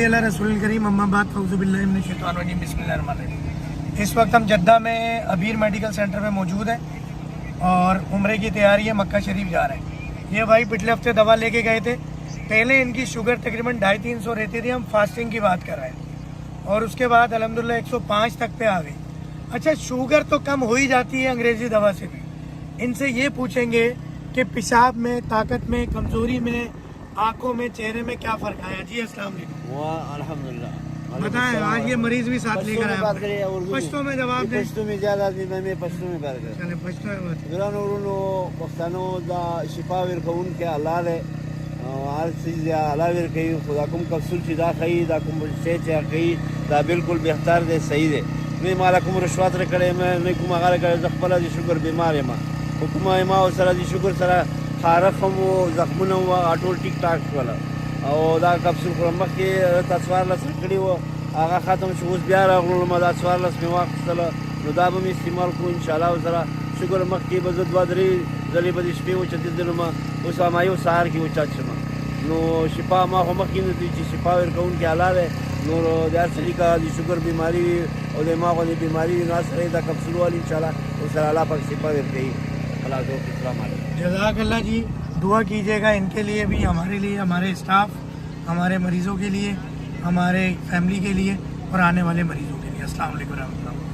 रसूल करीम अम्मा बात बिस्मिल्लाहिर्रहमानिर्रहीम। इस वक्त हम जद्दा में अबीर मेडिकल सेंटर में मौजूद हैं और उम्रे की तैयारी है, मक्का शरीफ जा रहे हैं। ये भाई पिछले हफ्ते दवा लेके गए थे। पहले इनकी शुगर तकरीबन 250-300 रहती थी, हम फास्टिंग की बात कर रहे हैं, और उसके बाद अल्हम्दुलिल्लाह 105 तक पे आ गई। अच्छा, शुगर तो कम हो ही जाती है अंग्रेजी दवा से भी। इनसे ये पूछेंगे कि पेशाब में, ताकत में, कमजोरी में, आंखों में, चेहरे में क्या फर्क आया? जी अस्सलाम वालेकुम। अल्हम्दुलिल्लाह बताएं, आज ये मरीज भी साथ लेकर आया। पश्तो में जवाब दें। पश्तो में ज्यादा मैं पश्तो में बात कर चले पश्तो में बात। ورانو وختانو دا شفا ورکون کې الله له هر چیز الله ورکوي. خدا کوم کپسول چې دا خي دا کوم شی چې خي دا بالکل بهتر دی، صحیح دی. نه مال کوم رشوت کړي مې نه کوم هغه کړي. د خپل د شوګر بیمار یم، حکومت ما سره د شوګر سره خارخم او زخمونه او اټول ټیک ټاک ولا او دا کپسول کوم کې تصویر لس کړي و هغه ختم شو. اوس بیا راغلم دا تصویر لس می واخستل نو دا به استعمال کو ان شاء الله. سره شکر مخکې به زه 2-3 ځلې به د شپې وچتېدلم، اوس ما یو سهار کې وچت شم. نو شفا ما خو مخکې نه دی چې شفا ورکوونکی الله دی. نور د هر سړي که د شکر بیماري وي او د دماغ د بیماري وي نو هر سړی دا کپسول والی انشاءالله سره الله پاک شفا ورکوي. اللہ کو السلام علیکم. जज़ाक अल्लाह जी। दुआ कीजिएगा इनके लिए भी, हमारे लिए, हमारे स्टाफ, हमारे मरीज़ों के लिए, हमारे फैमिली के लिए और आने वाले मरीज़ों के लिए। अस्सलाम वालेकुम।